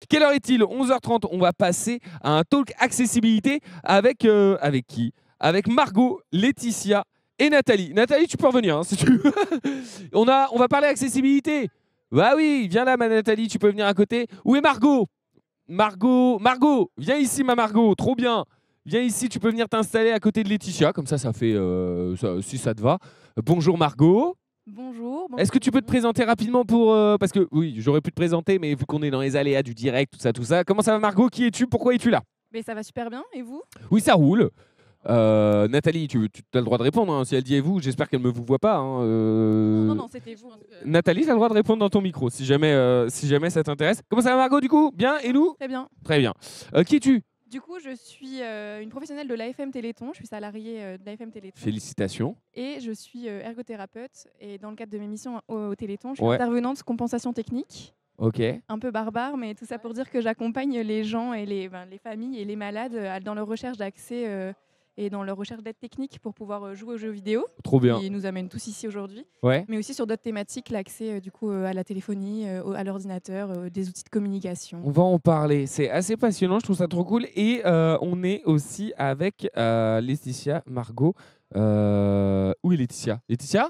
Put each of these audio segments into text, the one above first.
Quelle heure est-il? 11h30. On va passer à un talk accessibilité avec qui? Avec Margot, Laetitia et Nathalie. Nathalie, tu peux revenir hein, si tu veux. On va parler accessibilité. Bah oui, viens là, ma Nathalie, tu peux venir à côté. Où est Margot? Margot, viens ici, ma Margot, trop bien. Viens ici, tu peux venir t'installer à côté de Laetitia, comme ça fait, si ça te va. Bonjour Margot. Bonjour. Est-ce que tu peux te présenter rapidement parce que oui, j'aurais pu te présenter, mais vu qu'on est dans les aléas du direct, tout ça. Comment ça va Margot? Qui es-tu? Pourquoi es-tu là? Mais ça va super bien, et vous? Oui, ça roule. Nathalie, tu as le droit de répondre. Hein. Si elle dit et vous, j'espère qu'elle ne me vous voit pas. Hein. Non, c'était vous. Nathalie, tu as le droit de répondre dans ton micro si jamais ça t'intéresse. Comment ça va Margot du coup? Bien? Et nous? Très bien. Très bien. Qui es-tu? Du coup, je suis une professionnelle de l'AFM Téléthon. Je suis salariée de l'AFM Téléthon. Félicitations. Et je suis ergothérapeute. Et dans le cadre de mes missions au Téléthon, je suis Ouais. intervenante compensation technique. Ok. Un peu barbare, mais tout ça pour dire que j'accompagne les gens et les familles et les malades dans leur recherche d'accès et dans leur recherche d'aide technique pour pouvoir jouer aux jeux vidéo. Trop bien. Qui nous amène tous ici aujourd'hui. Ouais. Mais aussi sur d'autres thématiques, l'accès du coup à la téléphonie, à l'ordinateur, des outils de communication. On va en parler. C'est assez passionnant. Je trouve ça trop cool. Et on est aussi avec Laetitia, Margot. Où est Laetitia? Laetitia?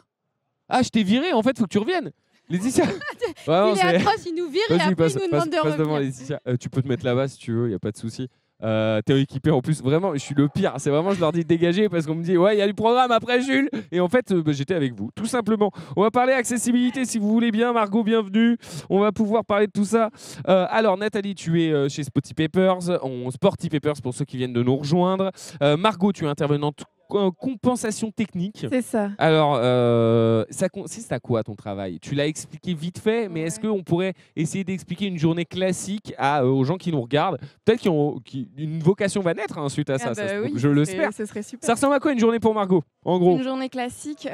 Ah, je t'ai viré. En fait, faut que tu reviennes. Laetitia. Ouais, il est atroce, il nous vire et après il nous demande de devant, revenir. Laetitia. Tu peux te mettre là-bas si tu veux, il n'y a pas de souci. T'es équipé en plus, vraiment, je suis le pire. C'est vraiment, je leur dis dégager parce qu'on me dit ouais, il y a du programme après Jules. Et en fait, j'étais avec vous, tout simplement. On va parler accessibilité si vous voulez bien. Margot, bienvenue. On va pouvoir parler de tout ça. Alors, Nathalie, tu es chez Spotty Papers, Sporty Papers pour ceux qui viennent de nous rejoindre. Margot, tu es intervenante compensation technique. C'est ça. Alors, ça consiste à quoi ton travail? Tu l'as expliqué vite fait, mais est-ce qu'on pourrait essayer d'expliquer une journée classique aux gens qui nous regardent? Peut-être une vocation va naître hein, suite à ça, Oui, je l'espère. Ce serait super. Ça ressemble à quoi une journée pour Margot, en gros? Une journée classique,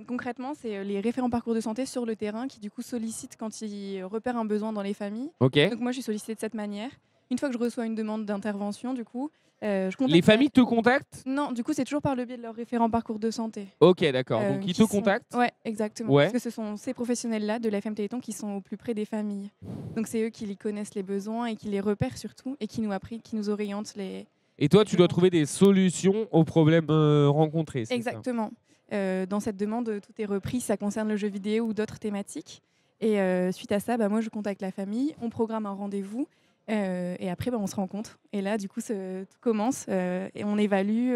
concrètement, c'est les référents parcours de santé sur le terrain qui du coup sollicitent quand ils repèrent un besoin dans les familles. Ok. Donc moi, je suis sollicitée de cette manière. Une fois que je reçois une demande d'intervention, du coup, je contacte... Les familles te contactent? Non, du coup, c'est toujours par le biais de leurs référents parcours de santé. Ok, d'accord. Donc ils te contactent? Ouais, exactement. Ouais. Parce que ce sont ces professionnels-là de l'AFM Téléthon qui sont au plus près des familles. Donc c'est eux qui connaissent les besoins et qui les repèrent surtout et qui nous orientent les... Et toi, tu dois trouver des solutions aux problèmes rencontrés. Exactement. Dans cette demande, tout est repris. Ça concerne le jeu vidéo ou d'autres thématiques. Et suite à ça, moi, je contacte la famille, on programme un rendez-vous. Et après, on se rencontre. Et là, du coup, tout commence et on évalue,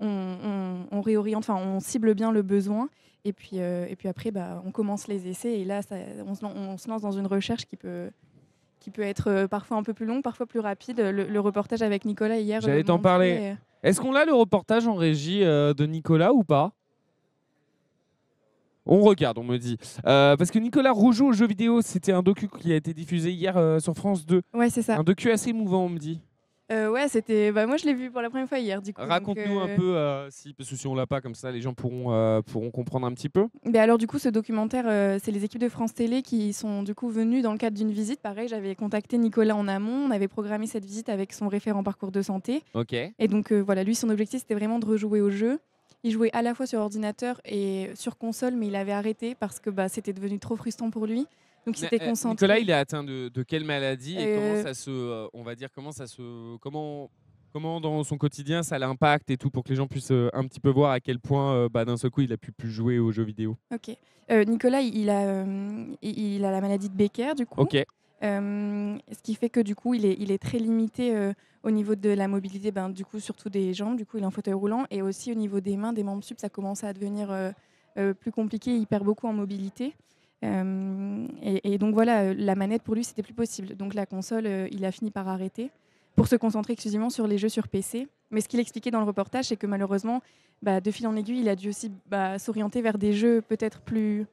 on réoriente, on cible bien le besoin. Et puis après, on commence les essais. Et là, on se lance dans une recherche qui peut être parfois un peu plus longue, parfois plus rapide. Le reportage avec Nicolas hier. J'allais t'en parler. Est-ce qu'on a le reportage en régie de Nicolas ou pas? On regarde, on me dit. Parce que Nicolas rejoue aux jeux vidéo, c'était un docu qui a été diffusé hier sur France 2. Ouais, c'est ça. Un docu assez émouvant, on me dit. Ouais, c'était. Moi, je l'ai vu pour la première fois hier, du coup. Raconte-nous un peu, parce que si on l'a pas comme ça, les gens pourront comprendre un petit peu. Alors, du coup, ce documentaire, c'est les équipes de France Télé qui sont du coup venues dans le cadre d'une visite. Pareil, j'avais contacté Nicolas en amont. On avait programmé cette visite avec son référent parcours de santé. Ok. Et donc, voilà, lui, son objectif, c'était vraiment de rejouer au jeu. Il jouait à la fois sur ordinateur et sur console, mais il avait arrêté parce que c'était devenu trop frustrant pour lui. Donc il s'était concentré. Nicolas, il est atteint de quelle maladie et comment ça se, on va dire, comment dans son quotidien ça l'impacte et tout pour que les gens puissent un petit peu voir à quel point d'un seul coup il a pu plus jouer aux jeux vidéo. Ok. Nicolas, il a la maladie de Becker du coup. Ok. Ce qui fait que du coup il est très limité au niveau de la mobilité, du coup surtout des jambes, du coup il est en fauteuil roulant et aussi au niveau des mains, des membres sup, ça commence à devenir plus compliqué, il perd beaucoup en mobilité. Et donc voilà, la manette pour lui c'était plus possible. Donc la console, il a fini par arrêter pour se concentrer exclusivement sur les jeux sur PC. Mais ce qu'il expliquait dans le reportage, c'est que malheureusement, de fil en aiguille, il a dû aussi s'orienter vers des jeux peut-être plus...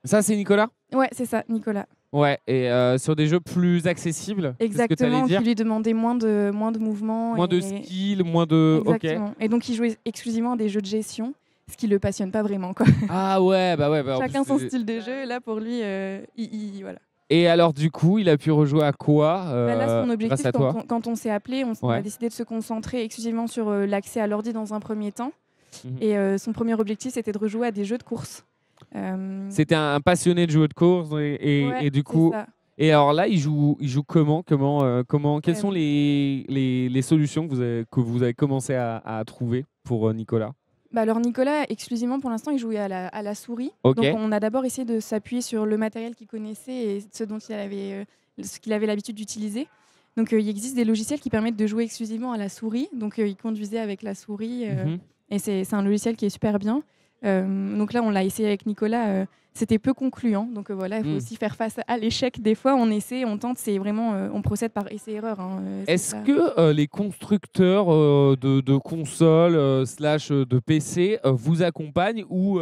Ça c'est Nicolas? Ouais, c'est ça, Nicolas. Ouais, et sur des jeux plus accessibles. Exactement, qui lui demandait moins de mouvements. Moins de skills, moins de... Exactement. Ok. Et donc il jouait exclusivement à des jeux de gestion, ce qui le passionne pas vraiment, quoi. Ah ouais, ouais. Chacun son style de jeu, là pour lui, voilà. Et alors du coup, il a pu rejouer à quoi là, son objectif, grâce à toi quand on s'est appelé, on a décidé de se concentrer exclusivement sur l'accès à l'ordi dans un premier temps. Et son premier objectif, c'était de rejouer à des jeux de course. C'était un passionné de jeux de course et du coup... Et alors là, il joue comment, quelles sont les solutions que vous avez commencé à trouver pour Nicolas? Bah alors Nicolas, exclusivement pour l'instant, il jouait à la souris. Ok. Donc on a d'abord essayé de s'appuyer sur le matériel qu'il connaissait et ce qu'il avait l'habitude d'utiliser. Donc il existe des logiciels qui permettent de jouer exclusivement à la souris. Donc il conduisait avec la souris et c'est un logiciel qui est super bien. Donc là, on l'a essayé avec Nicolas. C'était peu concluant. Donc voilà, il faut aussi faire face à l'échec. Des fois, on essaie, on tente. C'est vraiment, on procède par essai-erreur. Est-ce que les constructeurs de consoles slash de PC vous accompagnent ou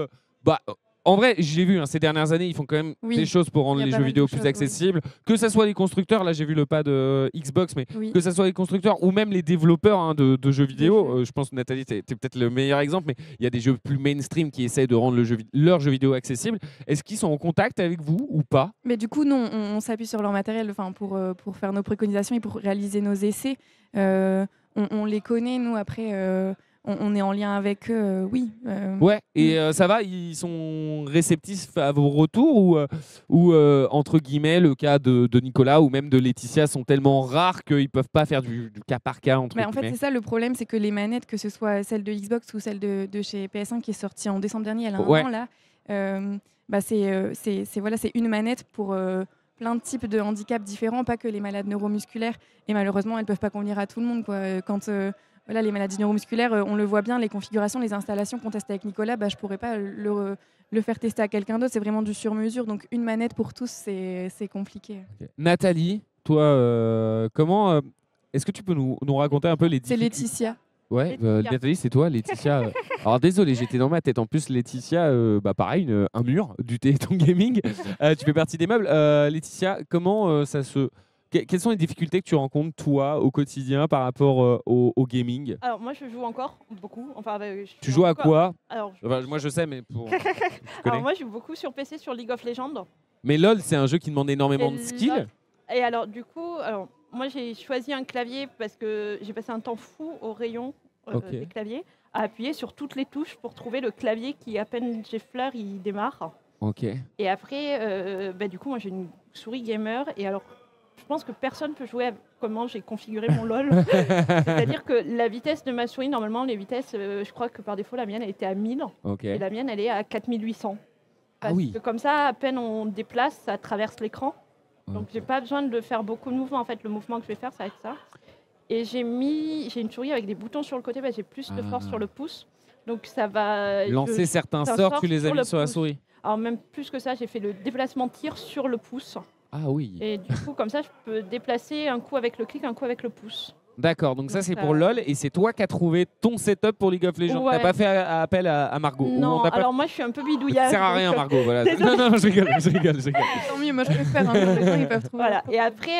en vrai, j'ai vu ces dernières années, ils font quand même des choses pour rendre les jeux vidéo plus accessibles. Oui. Que ce soit les constructeurs, là j'ai vu le pas de Xbox, mais que ce soit les constructeurs ou même les développeurs de jeux vidéo. Je pense que Nathalie, tu es peut-être le meilleur exemple, mais il y a des jeux plus mainstream qui essayent de rendre leurs jeux vidéo accessibles. Est-ce qu'ils sont en contact avec vous ou pas? Mais du coup, non, on s'appuie sur leur matériel pour faire nos préconisations et pour réaliser nos essais. On les connaît, nous, après... On est en lien avec eux, oui. Ouais, et ça va, ils sont réceptifs à vos retours ou entre guillemets, le cas de Nicolas ou même de Laetitia sont tellement rares qu'ils ne peuvent pas faire du cas par cas, entre guillemets. En fait, c'est ça le problème, c'est que les manettes, que ce soit celle de Xbox ou celle de chez PS1 qui est sortie en décembre dernier, elle a un an là, c'est une manette pour... plein de types de handicaps différents, pas que les malades neuromusculaires. Et malheureusement, elles ne peuvent pas convenir à tout le monde, quoi. Quand les maladies neuromusculaires, on le voit bien, les configurations, les installations qu'on teste avec Nicolas, je ne pourrais pas le faire tester à quelqu'un d'autre. C'est vraiment du sur-mesure. Donc, une manette pour tous, c'est compliqué. Okay. Nathalie, toi, comment est-ce que tu peux nous raconter un peu les difficultés? C'est Laetitia. Ouais, Nathalie, c'est toi, Laetitia. Alors désolé, j'étais dans ma tête. En plus, Laetitia, pareil, un mur du Téléthon Gaming. Tu fais partie des meubles. Laetitia, comment ça se... Quelles sont les difficultés que tu rencontres, toi, au quotidien par rapport au gaming? Alors, moi, je joue encore beaucoup. Enfin, tu joues à quoi? Alors, moi, je sais, mais pour... Alors, moi, je joue beaucoup sur PC, sur League of Legends. Mais LoL, c'est un jeu qui demande énormément de skills. Et alors, du coup, moi, j'ai choisi un clavier parce que j'ai passé un temps fou au rayon des claviers à appuyer sur toutes les touches pour trouver le clavier qui, à peine j'effleure, il démarre. Ok. Et après, du coup, moi, j'ai une souris gamer. Et alors... Je pense que personne ne peut jouer à comment j'ai configuré mon LoL. C'est-à-dire que la vitesse de ma souris, normalement, les vitesses, je crois que par défaut, la mienne, elle était à 1000. Et la mienne, elle est à 4800. Parce que comme ça, à peine on déplace, ça traverse l'écran. Donc, j'ai pas besoin de faire beaucoup de mouvements. En fait, le mouvement que je vais faire, ça va être ça. Et j'ai une souris avec des boutons sur le côté. J'ai plus de force sur le pouce. Donc, ça va... Lancer certains sorts, tu les as mis sur la souris. Alors, même plus que ça, j'ai fait le déplacement tir sur le pouce. Ah oui. Et du coup, comme ça, je peux déplacer un coup avec le clic, un coup avec le pouce. D'accord, donc ça c'est pour LoL et c'est toi qui as trouvé ton setup pour League of Legends. Ouais. T'as pas fait appel à Margot? Non, alors moi je suis un peu bidouillage. Ça sert à rien Margot, voilà. non, je rigole. Tant mieux, moi je préfère. Ils peuvent trouver. Voilà. Et après,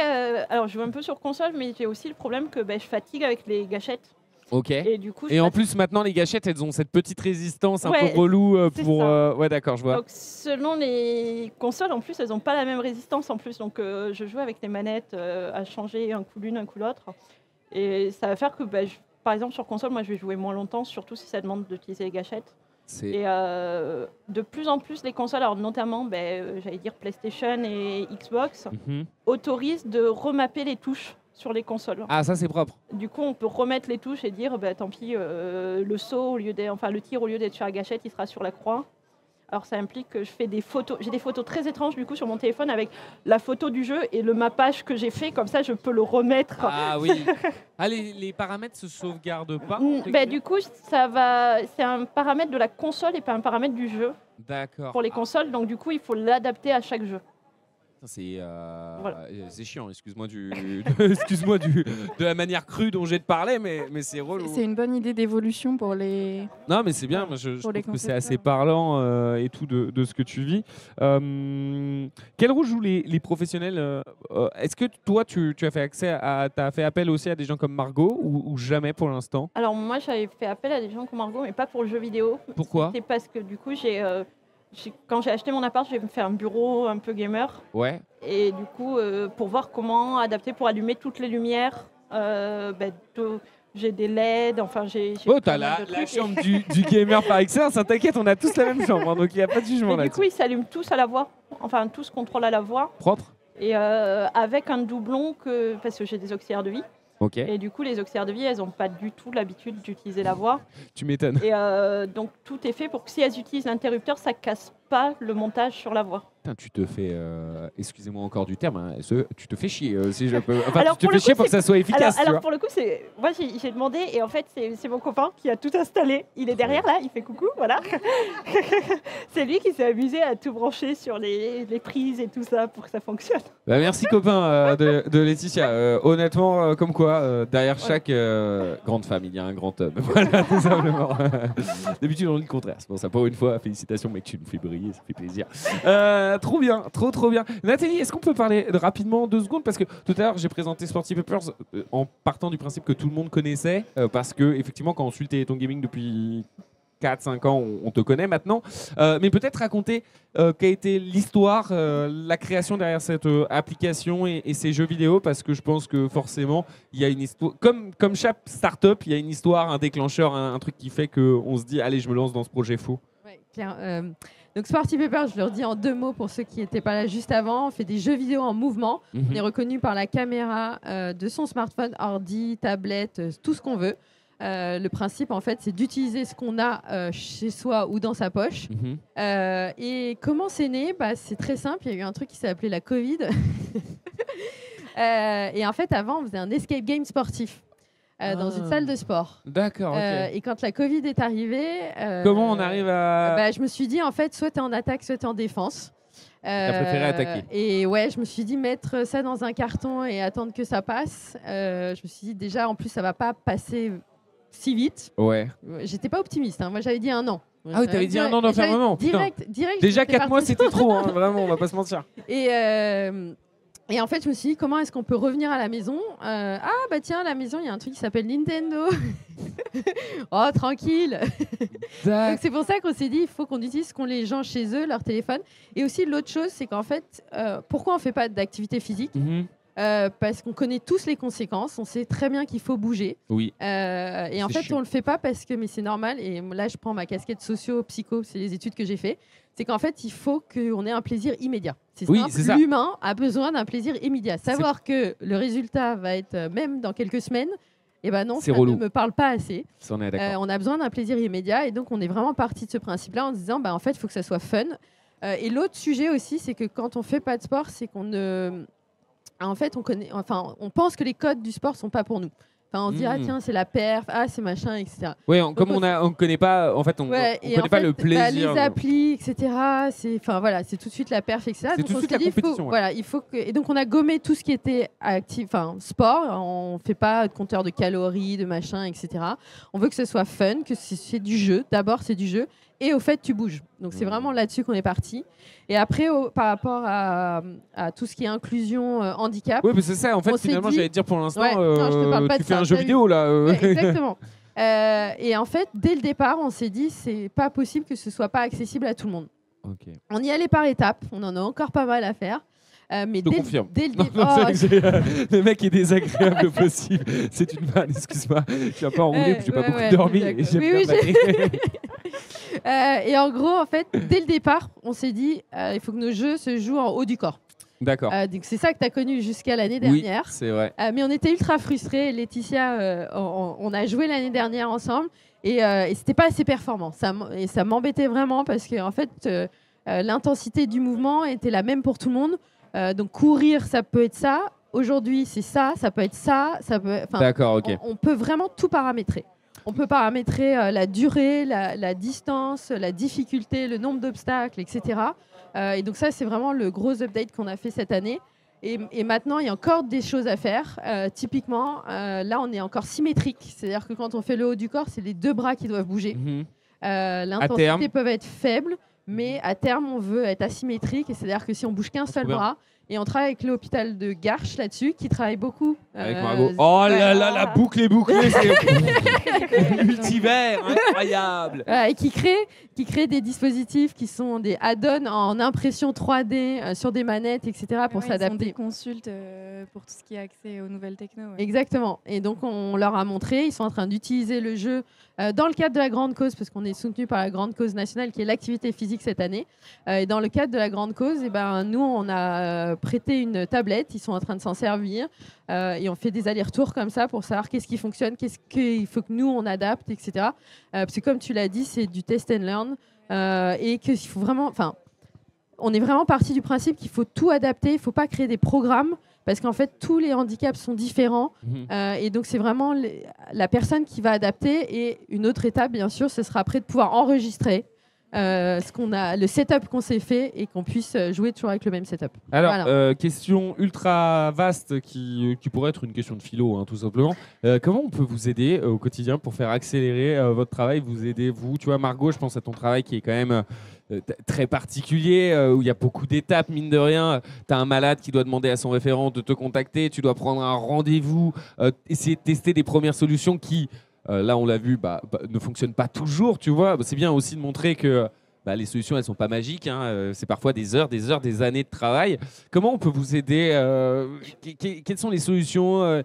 alors je joue un peu sur console, mais j'ai aussi le problème que je fatigue avec les gâchettes. Ok. Et du coup, en plus, maintenant, les gâchettes, elles ont cette petite résistance un peu relou pour. Ouais, d'accord, je vois. Donc, selon les consoles, en plus, elles n'ont pas la même résistance en plus. Donc, je joue avec les manettes à changer un coup l'une, un coup l'autre. Et ça va faire que, par exemple, sur console, moi, je vais jouer moins longtemps, surtout si ça demande d'utiliser les gâchettes. Et de plus en plus, les consoles, alors notamment, j'allais dire PlayStation et Xbox, autorisent de remapper les touches sur les consoles. Ah, ça c'est propre. Du coup, on peut remettre les touches et dire, tant pis, le saut le tir au lieu d'être sur la gâchette, il sera sur la croix. Alors ça implique que je fais des photos. J'ai des photos très étranges du coup sur mon téléphone avec la photo du jeu et le mappage que j'ai fait. Comme ça, je peux le remettre. Ah oui. Les paramètres se sauvegardent pas. Du coup, ça va. C'est un paramètre de la console et pas un paramètre du jeu. D'accord. Pour les consoles, donc du coup, il faut l'adapter à chaque jeu. C'est chiant, excuse-moi de la manière crue dont j'ai de parler, mais c'est relou. C'est une bonne idée d'évolution pour les... Non, mais c'est bien, je trouve que c'est assez parlant et tout de ce que tu vis. Quel rôle jouent les professionnels? Est-ce que toi, tu as fait appel aussi à des gens comme Margot ou jamais pour l'instant? Alors moi, j'avais fait appel à des gens comme Margot, mais pas pour le jeu vidéo. Pourquoi? C'est parce que du coup, quand j'ai acheté mon appart, j'ai fait un bureau un peu gamer. Ouais. Et du coup, pour voir comment adapter pour allumer toutes les lumières, j'ai des LED, enfin j'ai... t'as la chambre du gamer par excellence, t'inquiète, on a tous la même chambre, donc il n'y a pas de jugement là. Du coup, ils s'allument tous à la voix, enfin tous contrôlent à la voix. Propre. Et avec un doublon, parce que j'ai des auxiliaires de vie. Ok. Et du coup, les auxiliaires de vie, elles n'ont pas du tout l'habitude d'utiliser la voix. Tu m'étonnes. Et donc, tout est fait pour que si elles utilisent l'interrupteur, ça casse pas le montage sur la voix. Putain, tu te fais, excusez-moi encore du terme, hein, tu te fais chier. Si je peux... Enfin, Alors, tu te fais chier pour que ça soit efficace. tu Alors vois. pour le coup, moi j'ai demandé et en fait c'est mon copain qui a tout installé. Il est derrière là, il fait coucou, voilà. C'est lui qui s'est amusé à tout brancher sur les prises et tout ça pour que ça fonctionne. Bah, merci copain de Laetitia. Honnêtement, comme quoi, derrière chaque grande femme, il y a un grand homme. Voilà, tout simplement. D'habitude, on dit le contraire. C'est pour ça, pour une fois, félicitations, mec, tu nous fais briller, ça fait plaisir. Trop bien, trop bien. Nathalie, est-ce qu'on peut parler rapidement 2 secondes? Parce que tout à l'heure, j'ai présenté Sporty Papers en partant du principe que tout le monde connaissait. Parce que, effectivement, quand on suit le Téléthon Gaming depuis 4-5 ans, on te connaît maintenant. Mais peut-être raconter quelle a été l'histoire, la création derrière cette application et ces jeux vidéo, parce que je pense que forcément, il y a une histoire. Comme chaque start-up, il y a une histoire, un déclencheur, un truc qui fait qu'on se dit allez, je me lance dans ce projet fou. Ouais, clair. Donc Sporty Papers, je le redis en 2 mots pour ceux qui n'étaient pas là juste avant. On fait des jeux vidéo en mouvement. On est reconnu par la caméra de son smartphone, ordi, tablette, tout ce qu'on veut. Le principe, en fait, c'est d'utiliser ce qu'on a chez soi ou dans sa poche. Et comment c'est né? C'est très simple. Il y a eu un truc qui s'est appelé la Covid. Et en fait, avant, on faisait un escape game sportif dans une salle de sport. D'accord, ok. Et quand la Covid est arrivée... Comment on arrive à... je me suis dit, en fait, soit tu es en attaque, soit tu es en défense. T'as préféré attaquer. Et ouais, je me suis dit mettre ça dans un carton et attendre que ça passe. Je me suis dit, déjà, en plus, ça va pas passer si vite. Ouais. J'étais pas optimiste. Moi, j'avais dit 1 an. Ah oui, t'avais dit 1 an d'enfermement. Direct. Déjà 4 mois, c'était trop, hein, vraiment, on va pas se mentir. Et en fait, je me suis dit, comment est-ce qu'on peut revenir à la maison? Tiens, à la maison, il y a un truc qui s'appelle Nintendo. Oh, tranquille. Donc, c'est pour ça qu'on s'est dit, il faut qu'on utilise ce qu'ont les gens chez eux, leur téléphone. Et aussi, l'autre chose, c'est qu'en fait, pourquoi on ne fait pas d'activité physique? Parce qu'on connaît tous les conséquences, on sait très bien qu'il faut bouger. Oui. Et en fait, chiant. on le fait pas parce que, mais c'est normal. Et là, je prends ma casquette socio-psycho, c'est les études que j'ai fait. C'est qu'en fait, il faut qu'on ait un plaisir immédiat. C'est simple. L'humain a besoin d'un plaisir immédiat. Savoir que le résultat va être même dans quelques semaines, eh ben non, ça relou. ne me parle pas assez. Ça, on est d'accord. On a besoin d'un plaisir immédiat, et donc on est vraiment parti de ce principe-là en se disant, en fait, il faut que ça soit fun. Et l'autre sujet aussi, c'est que quand on fait pas de sport, c'est qu'on ne en fait, on pense que les codes du sport sont pas pour nous. On se dit, tiens, c'est la perf, c'est machin, etc. Oui, comme on ne connaît pas, en fait, on connaît pas le plaisir. Les applis, etc. C'est tout de suite la perf, etc. C'est tout de suite la compétition. Et donc, on a gommé tout ce qui était sport. On fait pas de compteur de calories, de machin, etc. On veut que ce soit fun, que c'est du jeu. D'abord, c'est du jeu. Et au fait, tu bouges. Donc, c'est vraiment là-dessus qu'on est parti. Et après, par rapport à tout ce qui est inclusion, handicap... Oui, mais c'est ça. En fait, finalement, j'allais te dire pour l'instant, tu fais un jeu ça, vidéo, là. Ouais, exactement. Et en fait, dès le départ, on s'est dit, c'est pas possible que ce soit pas accessible à tout le monde. Okay. On y allait par étapes. On en a encore pas mal à faire. Mais je te confirme. Dès le départ... le mec est désagréable possible. C'est une vanne, excuse-moi. Je suis un peu enroulé, puis j'ai pas beaucoup dormi. Et en gros, en fait, dès le départ, on s'est dit, il faut que nos jeux se jouent en haut du corps. D'accord. Donc c'est ça que tu as connu jusqu'à l'année dernière. Oui, c'est vrai. Mais on était ultra frustrés. Laetitia, on a joué l'année dernière ensemble et c'était pas assez performant. Ça m'embêtait vraiment parce que en fait, l'intensité du mouvement était la même pour tout le monde. Donc courir, ça peut être ça. Aujourd'hui, c'est ça. Ça peut être ça. D'accord, ok. On peut vraiment tout paramétrer. On peut paramétrer la durée, la distance, la difficulté, le nombre d'obstacles, etc. Et donc ça, c'est vraiment le gros update qu'on a fait cette année. Et maintenant, il y a encore des choses à faire. Typiquement, là, on est encore symétrique. C'est-à-dire que quand on fait le haut du corps, c'est les 2 bras qui doivent bouger. L'intensité peut être faible, mais à terme, on veut être asymétrique. Et c'est-à-dire que si on bouge qu'un seul bras, et on travaille avec l'hôpital de Garches là-dessus, qui travaille beaucoup Avec Margot. Oh là là, la boucle est bouclée, c'est multivers, incroyable. Et qui crée des dispositifs qui sont des add-ons en impression 3D sur des manettes, etc. pour s'adapter. Ils consultent pour tout ce qui est accès aux nouvelles techno. Ouais. Exactement. Et donc, on leur a montré, ils sont en train d'utiliser le jeu dans le cadre de la grande cause, parce qu'on est soutenu par la grande cause nationale qui est l'activité physique cette année. Et dans le cadre de la grande cause, nous, on a prêté une tablette, ils sont en train de s'en servir. Et on fait des allers-retours comme ça pour savoir qu'est-ce qui fonctionne, qu'est-ce qu'il faut que nous, on adapte, etc. Parce que comme tu l'as dit, c'est du test and learn. Et qu'il faut vraiment... On est vraiment parti du principe qu'il faut tout adapter, il ne faut pas créer des programmes, parce qu'en fait, tous les handicaps sont différents. Et donc, c'est vraiment la personne qui va adapter. Et une autre étape, bien sûr, ce sera après de pouvoir enregistrer le setup qu'on s'est fait et qu'on puisse jouer toujours avec le même setup. Alors, Voilà. question ultra vaste qui pourrait être une question de philo, tout simplement. Comment on peut vous aider au quotidien pour faire accélérer votre travail, vous aider, vous? Tu vois, Margot, je pense à ton travail qui est quand même très particulier, où il y a beaucoup d'étapes, mine de rien. Tu as un malade qui doit demander à son référent de te contacter, tu dois prendre un rendez-vous, essayer de tester des premières solutions qui... là, on l'a vu, ne fonctionne pas toujours, tu vois. C'est bien aussi de montrer que les solutions, elles ne sont pas magiques. C'est parfois des heures, des années de travail. Comment on peut vous aider? Quelles sont les solutions?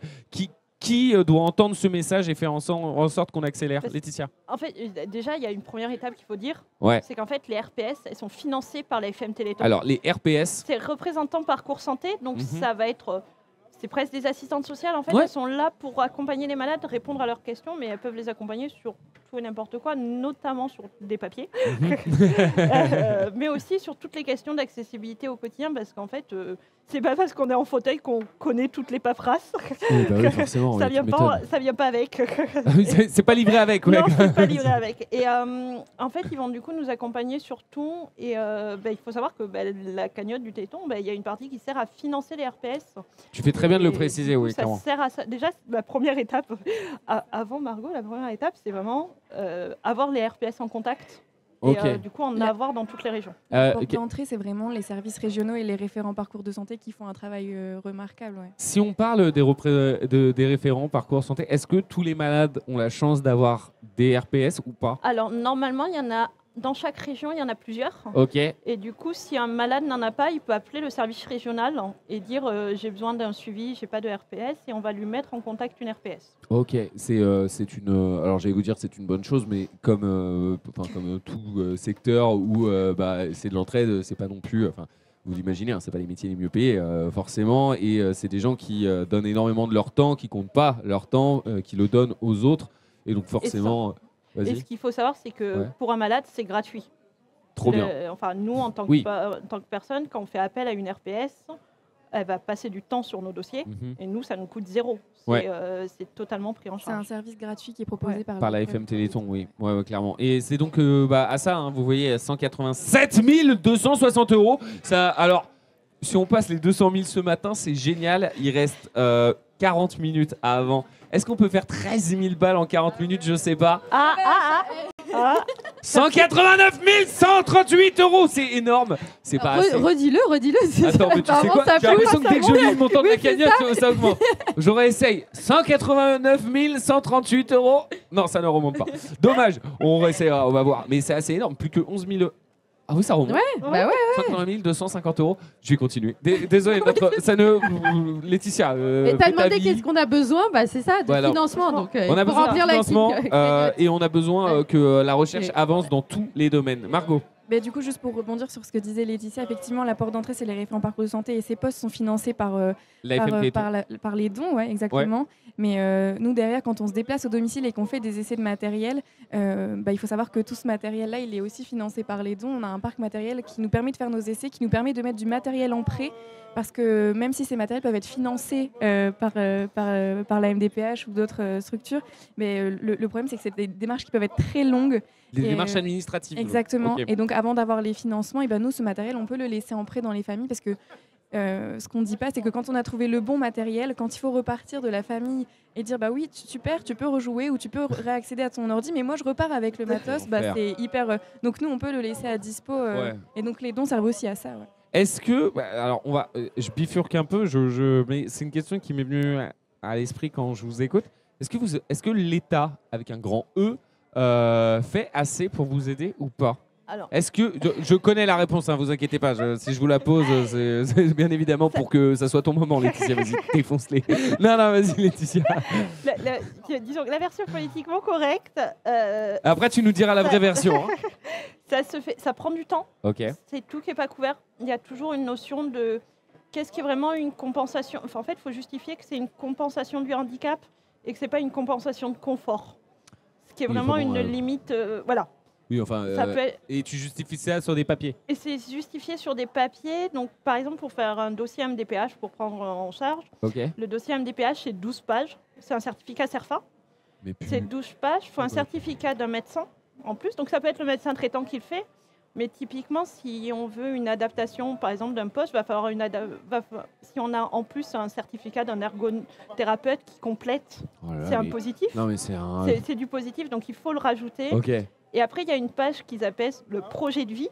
Qui doit entendre ce message et faire en sorte qu'on accélère? Laetitia. En fait, déjà, il y a une première étape qu'il faut dire. Ouais. C'est qu'en fait, les RPS, elles sont financées par la FM Téléthon. Alors, les RPS... C'est représentants parcours santé. Donc, ça va être... C'est presque des assistantes sociales. En fait, Ouais. elles sont là pour accompagner les malades, répondre à leurs questions, mais elles peuvent les accompagner sur tout et n'importe quoi, notamment sur des papiers, mais aussi sur toutes les questions d'accessibilité au quotidien, parce qu'en fait, c'est pas parce qu'on est en fauteuil qu'on connaît toutes les paperasses. Oui, forcément. Ça vient pas avec. C'est pas livré avec. Ouais. Non, c'est pas livré avec. Et en fait, ils vont du coup nous accompagner sur tout. Et il faut savoir que la cagnotte du Téléthon, il y a une partie qui sert à financer les RPS. Tu fais très bien de le préciser, oui, ça clairement. sert à ça. Déjà, la première étape, avant Margot, la première étape, c'est vraiment avoir les RPS en contact. Et du coup, en avoir dans toutes les régions. La porte d'entrée, c'est vraiment les services régionaux et les référents parcours de santé qui font un travail remarquable. Ouais. Si on parle des référents parcours santé, est-ce que tous les malades ont la chance d'avoir des RPS ou pas? Alors, normalement, il y en a... Dans chaque région, il y en a plusieurs. Ok. Et du coup, si un malade n'en a pas, il peut appeler le service régional et dire j'ai besoin d'un suivi, j'ai pas de RPS, et on va lui mettre en contact une RPS. Ok, c'est une. Alors j'allais vous dire c'est une bonne chose, mais comme tout secteur où c'est de l'entraide, c'est pas non plus. Vous l'imaginez, c'est pas les métiers les mieux payés forcément, et c'est des gens qui donnent énormément de leur temps, qui comptent pas leur temps, qui le donnent aux autres, et donc forcément. Et ce qu'il faut savoir, c'est que pour un malade, c'est gratuit. Trop bien. Enfin, nous, en tant que personne, quand on fait appel à une RPS, elle va passer du temps sur nos dossiers. Et nous, ça nous coûte 0. C'est totalement pris en charge. C'est un service gratuit qui est proposé par la FM Téléthon, oui. Ouais, clairement. Et c'est donc à ça, vous voyez, 187 260 €. Ça, alors, si on passe les 200 000 ce matin, c'est génial. Il reste 40 minutes avant. Est-ce qu'on peut faire 13 000 balles en 40 minutes? Je sais pas. 189 138 €, c'est énorme. C'est pas assez. Redis-le. Attends, mais tu sais quoi? J'ai l'impression que dès que je lis le montant de la cagnotte, ça augmente. Je réessaye. 189 138 €. Non, ça ne remonte pas. Dommage. On réessayera, on va voir. Mais c'est assez énorme. Plus que 11 000 €. Ah oui, ça remonte. Ouais. 180 250 €. Je vais continuer. Désolé, Laetitia. T'as demandé qu'est-ce qu'on a besoin, c'est ça, de financement. Donc, on a besoin de financement la et on a besoin que la recherche avance dans tous les domaines. Margot. Du coup, juste pour rebondir sur ce que disait Laetitia, effectivement, la porte d'entrée, c'est les référents parcours de santé et ces postes sont financés par les dons, exactement. Ouais. Mais nous, derrière, quand on se déplace au domicile et qu'on fait des essais de matériel, il faut savoir que tout ce matériel-là, il est aussi financé par les dons. On a un parc matériel qui nous permet de faire nos essais, qui nous permet de mettre du matériel en prêt, parce que même si ces matériels peuvent être financés par la MDPH ou d'autres structures, mais le problème, c'est que c'est des démarches qui peuvent être très longues. Des démarches administratives. Exactement. Okay. Et donc, avant d'avoir les financements, nous, ce matériel, on peut le laisser en prêt dans les familles parce que ce qu'on ne dit pas, c'est que quand on a trouvé le bon matériel, quand il faut repartir de la famille et dire oui, super, tu peux rejouer ou tu peux réaccéder à ton ordi, mais moi, je repars avec le matos, c'est hyper... Donc, nous, on peut le laisser à dispo. Et donc, les dons servent aussi à ça. Ouais. Est-ce que... alors, je bifurque un peu, mais c'est une question qui m'est venue à l'esprit quand je vous écoute. Est-ce que l'État, avec un grand E, fait assez pour vous aider ou pas? Alors, Est-ce que je connais la réponse, hein, vous inquiétez pas. Si je vous la pose, c'est bien évidemment pour que ça soit ton moment, Laetitia. Vas-y, défonce-les. Non, vas-y, Laetitia. disons que la version politiquement correcte, Après, tu nous diras la vraie version. Hein. ça prend du temps. Ok. C'est tout qui n'est pas couvert. Il y a toujours une notion de qu'est-ce qui est vraiment une compensation. Enfin, en fait, il faut justifier que c'est une compensation du handicap et que ce n'est pas une compensation de confort. Ce qui est vraiment une limite. Voilà. Oui, enfin. Et tu justifies ça sur des papiers? Et c'est justifié sur des papiers. Donc, par exemple, pour faire un dossier MDPH, pour prendre en charge, le dossier MDPH, c'est 12 pages. C'est un certificat CERFA. C'est 12 pages. Il faut un certificat d'un médecin en plus. Donc, ça peut être le médecin traitant qui le fait. Mais typiquement, si on veut une adaptation, par exemple, d'un poste, va falloir si on a en plus un certificat d'un ergothérapeute qui complète, c'est un positif. Non, mais c'est du positif, donc il faut le rajouter. Ok. Et après, il y a une page qu'ils appellent le projet de vie.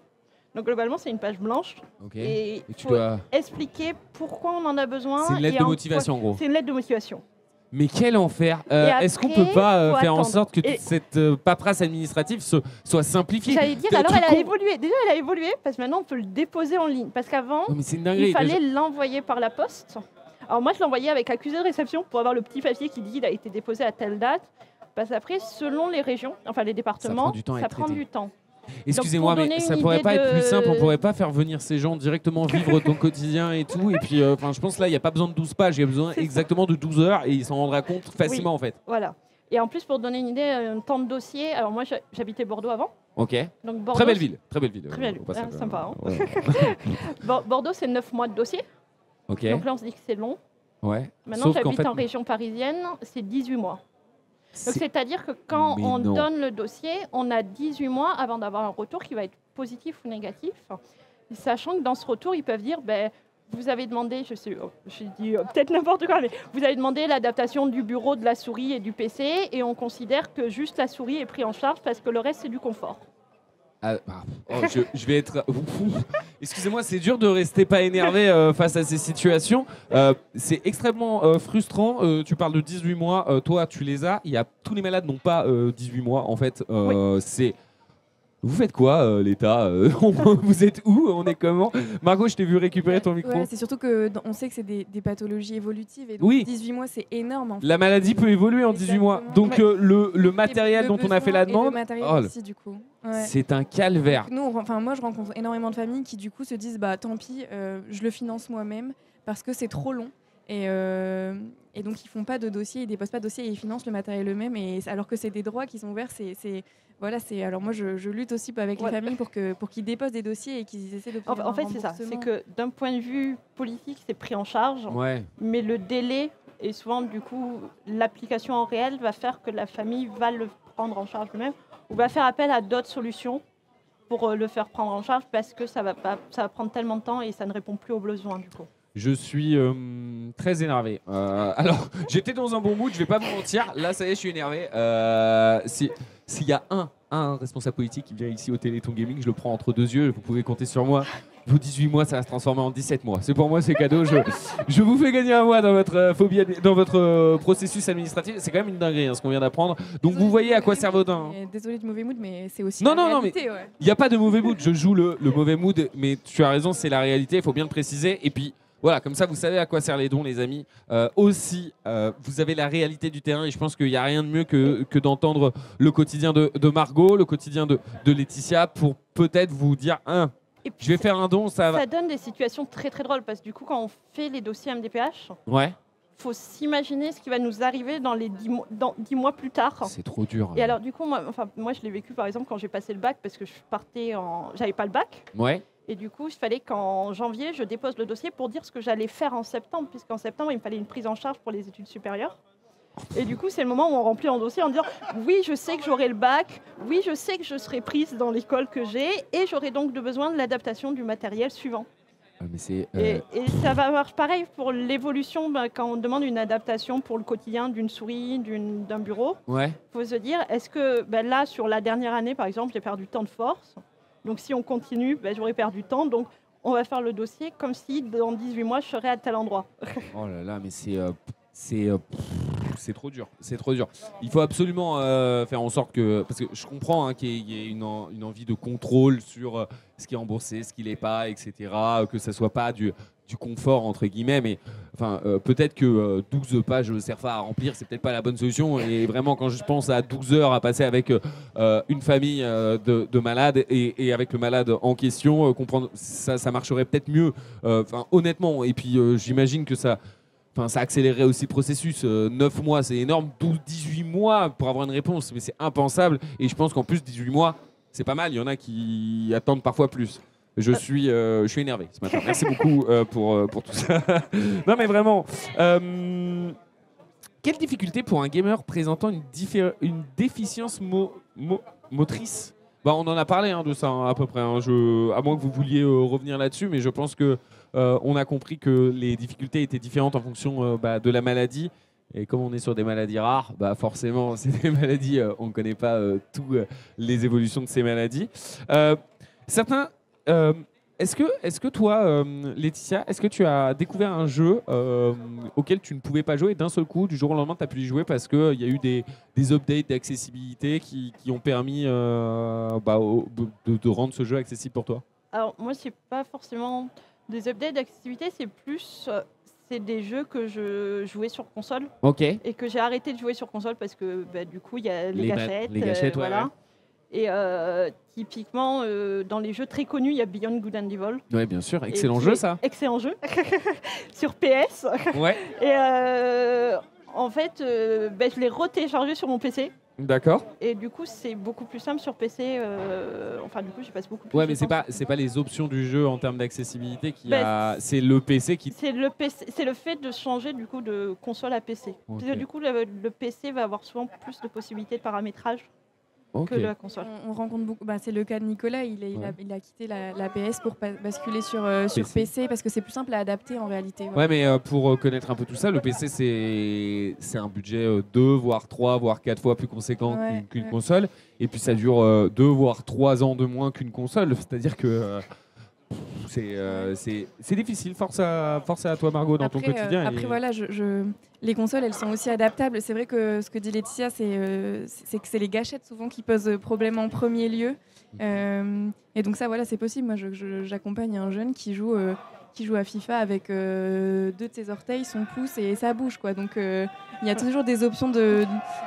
Donc globalement, c'est une page blanche. Et il faut expliquer pourquoi on en a besoin. C'est une lettre de motivation, en gros. C'est une lettre de motivation. Mais quel enfer. Est-ce qu'on peut pas faire en sorte que toute cette paperasse administrative soit simplifiée? J'allais dire, alors elle a évolué. Déjà, elle a évolué parce que maintenant, on peut le déposer en ligne. Parce qu'avant, il fallait l'envoyer par la poste. Alors moi, je l'envoyais avec accusé de réception pour avoir le petit papier qui dit qu'il a été déposé à telle date. Parce qu'après, selon les régions, enfin les départements, ça prend du temps. Excusez-moi, mais ça pourrait pas être plus simple? On pourrait pas faire venir ces gens directement vivre ton quotidien et tout? Et puis, je pense là, il n'y a pas besoin de 12 pages, il y a besoin exactement de 12 heures et il s'en rendra compte facilement en fait. Voilà. Et en plus, pour donner une idée, un temps de dossier, alors moi j'habitais Bordeaux avant. Ok. Donc, Bordeaux, très belle ville. Très belle ville. Très belle ville. Sympa. Hein. Ouais. Bordeaux, c'est 9 mois de dossier. Ok. Donc là, on se dit que c'est long. Ouais. Maintenant, j'habite en région parisienne, c'est 18 mois. Donc, c'est-à-dire que quand on donne le dossier, on a 18 mois avant d'avoir un retour qui va être positif ou négatif. Sachant que dans ce retour, ils peuvent dire, vous avez demandé, je dis peut-être n'importe quoi, mais vous avez demandé l'adaptation du bureau, de la souris et du PC, et on considère que juste la souris est prise en charge parce que le reste, c'est du confort. Je vais être... Excusez-moi, c'est dur de rester pas énervé face à ces situations. C'est extrêmement frustrant. Tu parles de 18 mois, toi tu les as. Tous les malades n'ont pas 18 mois en fait. Oui. Vous faites quoi, l'État? Vous êtes où? On est comment? Margot, je t'ai vu récupérer ton micro. Ouais, c'est surtout qu'on sait que c'est des pathologies évolutives. Et donc 18 mois, c'est énorme. En fait. La maladie peut évoluer en 18 mois. Donc le matériel dont on a fait la demande... le matériel aussi, du coup. Ouais. C'est un calvaire. Moi, je rencontre énormément de familles qui, du coup, se disent tant pis, je le finance moi-même parce que c'est trop long. Et donc, ils font pas de dossier, ils déposent pas de dossier et ils financent le matériel eux-mêmes. Alors que c'est des droits qui sont ouverts, alors moi, je lutte aussi avec les familles pour qu'ils déposent des dossiers et qu'ils essaient d'obtenir En fait, c'est ça. C'est que d'un point de vue politique, c'est pris en charge. Ouais. Mais le délai, et souvent, du coup, l'application en réel va faire que la famille va le prendre en charge elle-même ou va faire appel à d'autres solutions pour le faire prendre en charge parce que ça va prendre tellement de temps et ça ne répond plus aux besoins, du coup. Je suis très énervé. Alors, j'étais dans un bon mood, je vais pas vous mentir. Là, ça y est, je suis énervé. S'il y a un responsable politique qui vient ici au Téléthon Gaming, je le prends entre deux yeux. Vous pouvez compter sur moi. Vos 18 mois, ça va se transformer en 17 mois. C'est pour moi, c'est cadeau. Je vous fais gagner un mois dans votre dans votre processus administratif. C'est quand même une dinguerie ce qu'on vient d'apprendre. Donc, vous voyez à quoi servent vos dents. Désolé de mauvais mood, mais c'est aussi la réalité. Non, mais il n'y a pas de mauvais mood. Je joue le mauvais mood, mais tu as raison, c'est la réalité. Il faut bien le préciser. Et puis, voilà, comme ça, vous savez à quoi servent les dons, les amis. Aussi, vous avez la réalité du terrain et je pense qu'il n'y a rien de mieux que d'entendre le quotidien de Margot, le quotidien de Laetitia pour peut-être vous dire, je vais faire un don. Ça donne des situations très très drôles parce que du coup, quand on fait les dossiers MDPH, il faut s'imaginer ce qui va nous arriver dans 10 mois plus tard. C'est trop dur. Et alors, du coup, moi, je l'ai vécu par exemple quand j'ai passé le bac parce que j'avais pas le bac. Ouais. Et du coup, il fallait qu'en janvier, je dépose le dossier pour dire ce que j'allais faire en septembre, puisqu'en septembre, il me fallait une prise en charge pour les études supérieures. Et du coup, c'est le moment où on remplit un dossier en disant « Oui, je sais que j'aurai le bac, oui, je sais que je serai prise dans l'école que j'ai, et j'aurai donc besoin de l'adaptation du matériel suivant. » Et ça va marcher pareil pour l'évolution, quand on demande une adaptation pour le quotidien d'une souris, d'un bureau. Il faut se dire, est-ce que là, sur la dernière année, par exemple, j'ai perdu tant de force. Donc, si on continue, j'aurais perdu du temps. Donc, on va faire le dossier comme si, dans 18 mois, je serais à tel endroit. Oh là là, mais c'est... c'est trop dur. C'est trop dur. Il faut absolument faire en sorte que, parce que je comprends qu'il y ait une envie de contrôle sur ce qui est remboursé, ce qui l'est pas, etc. Que ça soit pas du confort entre guillemets, mais enfin peut-être que 12 pages CERFA à remplir, c'est peut-être pas la bonne solution. Et vraiment, quand je pense à 12 heures à passer avec une famille de malades et avec le malade en question, comprendre ça marcherait peut-être mieux. Honnêtement. Et puis j'imagine que ça accélérerait aussi le processus. 9 mois, c'est énorme. 18 mois pour avoir une réponse, mais c'est impensable. Et je pense qu'en plus, 18 mois, c'est pas mal. Il y en a qui attendent parfois plus. Je suis énervé ce matin. Merci beaucoup pour tout ça. Non, mais vraiment. Quelle difficulté pour un gamer présentant une déficience motrice? On en a parlé de ça à peu près. À moins que vous vouliez revenir là-dessus, mais je pense que on a compris que les difficultés étaient différentes en fonction de la maladie. Et comme on est sur des maladies rares, forcément, c'est des maladies, on ne connaît pas toutes les évolutions de ces maladies. Certains... Est-ce que toi, Laetitia, est-ce que tu as découvert un jeu auquel tu ne pouvais pas jouer et d'un seul coup, du jour au lendemain, tu as pu y jouer parce qu'il y a eu des updates d'accessibilité qui ont permis de rendre ce jeu accessible pour toi? Alors moi, c'est pas forcément des updates d'accessibilité, c'est plus c'est des jeux que je jouais sur console. Ok. Et que j'ai arrêté de jouer sur console parce que du coup, il y a les gâchettes. Les gâchettes, voilà. Ouais. Et typiquement, dans les jeux très connus, il y a Beyond Good and Evil. Oui, bien sûr. Excellent jeu, ça. Excellent jeu. Sur PS. Ouais. Et en fait, je l'ai retéléchargé sur mon PC. D'accord. Et du coup, c'est beaucoup plus simple sur PC. Du coup, j'y passe beaucoup plus. Ouais, mais c'est pas les options du jeu en termes d'accessibilité c'est le PC qui. C'est le fait de changer du coup de console à PC. Okay. Parce que du coup, le PC va avoir souvent plus de possibilités de paramétrage. Que la console. On rencontre beaucoup. C'est le cas de Nicolas. Il a quitté la PS pour basculer sur PC parce que c'est plus simple à adapter en réalité. Ouais, mais pour connaître un peu tout ça, le PC c'est un budget 2, voire 3, voire 4 fois plus conséquent qu'une console. Et puis ça dure 2, voire 3 ans de moins qu'une console. C'est-à-dire que c'est difficile. Force à toi, Margot, dans ton quotidien. Après, voilà, les consoles, elles sont aussi adaptables. C'est vrai que ce que dit Laetitia, c'est que c'est les gâchettes souvent qui posent problème en premier lieu. Et donc ça, voilà, c'est possible. Moi, j'accompagne un jeune qui joue à FIFA avec 2 de ses orteils, son pouce et sa bouche, quoi. Donc il y a toujours des options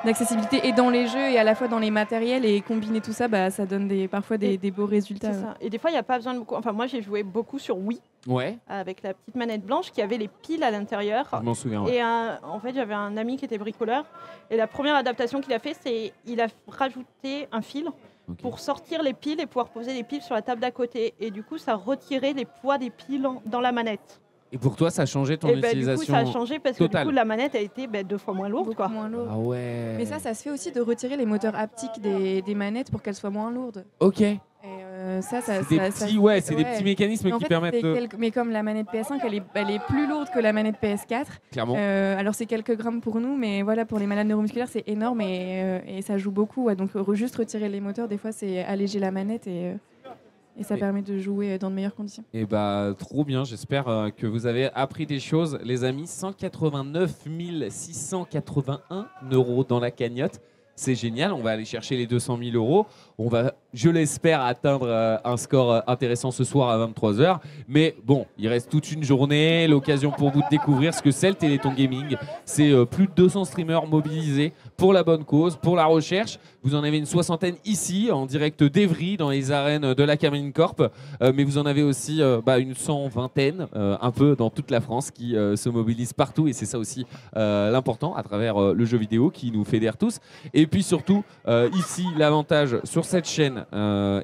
d'accessibilité et dans les jeux et à la fois dans les matériels, et combiner tout ça, ça donne parfois des beaux résultats. C'est ça. Et des fois, il n'y a pas besoin de beaucoup. Enfin, moi, j'ai joué beaucoup sur Wii. Ouais. Avec la petite manette blanche qui avait les piles à l'intérieur. Je m'en souviens. Ouais. Et en fait, j'avais un ami qui était bricoleur. Et la première adaptation qu'il a fait, c'est il a rajouté un fil pour sortir les piles et pouvoir poser les piles sur la table d'à côté. Et du coup, ça retirait les poids des piles dans la manette. Et pour toi, ça a changé ton utilisation? Du coup, ça a changé parce que du coup, la manette a été 2 fois moins lourde. Moins lourde. Ah ouais. Mais ça se fait aussi de retirer les moteurs haptiques des manettes pour qu'elles soient moins lourdes. Ok. Et c'est des petits mécanismes qui permettent Mais comme la manette PS5, elle est plus lourde que la manette PS4. Clairement. Alors c'est quelques grammes pour nous, mais voilà, pour les malades neuromusculaires, c'est énorme et ça joue beaucoup. Ouais. Donc juste retirer les moteurs, des fois, c'est alléger la manette et ça permet de jouer dans de meilleures conditions. Et trop bien, j'espère que vous avez appris des choses, les amis. 189 681 € dans la cagnotte. C'est génial, on va aller chercher les 200 000 €. On va, je l'espère, atteindre un score intéressant ce soir à 23 h. Mais bon, il reste toute une journée, l'occasion pour vous de découvrir ce que c'est le Téléthon Gaming. C'est plus de 200 streamers mobilisés pour la bonne cause, pour la recherche. Vous en avez une 60aine ici, en direct d'Evry, dans les arènes de la Cameline Corp. Mais vous en avez aussi une 120aine, un peu dans toute la France, qui se mobilisent partout. Et c'est ça aussi l'important, à travers le jeu vidéo qui nous fédère tous. Et puis surtout, ici, l'avantage sur cette chaîne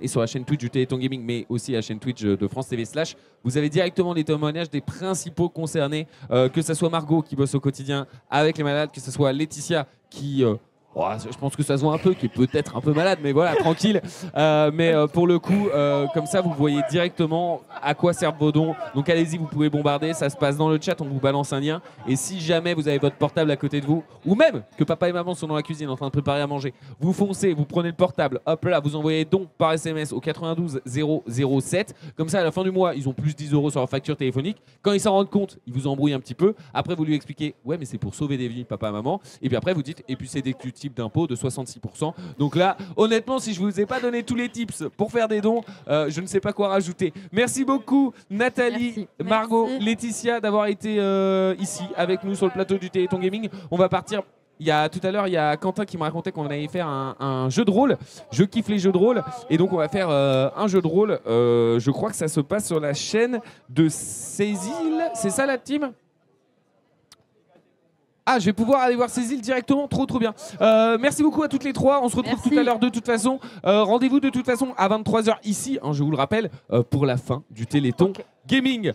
et sur la chaîne Twitch du Téléthon Gaming, mais aussi la chaîne Twitch de France TV /, vous avez directement les témoignages des principaux concernés, que ce soit Margot qui bosse au quotidien avec les malades, que ce soit Laetitia qui Oh, je pense que ça se voit un peu, qui est peut-être un peu malade, mais voilà, tranquille. Pour le coup, comme ça, vous voyez directement à quoi servent vos dons. Donc allez-y, vous pouvez bombarder, ça se passe dans le chat, on vous balance un lien. Et si jamais vous avez votre portable à côté de vous, ou même que papa et maman sont dans la cuisine en train de préparer à manger, vous foncez, vous prenez le portable, hop là, vous envoyez don par SMS au 92 007. Comme ça, à la fin du mois, ils ont plus 10 € sur leur facture téléphonique. Quand ils s'en rendent compte, ils vous embrouillent un petit peu. Après, vous lui expliquez, ouais, mais c'est pour sauver des vies, papa et maman. Et puis après, vous dites, et puis c'est des type d'impôt de 66%. Donc là, honnêtement, si je vous ai pas donné tous les tips pour faire des dons, je ne sais pas quoi rajouter. Merci beaucoup Nathalie, Merci. Margot, Merci. Laetitia d'avoir été ici avec nous sur le plateau du Téléthon Gaming. On va partir. Tout à l'heure, il y a Quentin qui me racontait qu'on allait faire un jeu de rôle. Je kiffe les jeux de rôle. Et donc, on va faire un jeu de rôle. Je crois que ça se passe sur la chaîne de Cécile. C'est ça la team ? Ah, je vais pouvoir aller voir ces îles directement, trop bien. Merci beaucoup à toutes les trois, on se retrouve Merci. tout à l'heure de toute façon. Rendez-vous de toute façon à 23 h ici, hein, je vous le rappelle, pour la fin du Téléthon Gaming.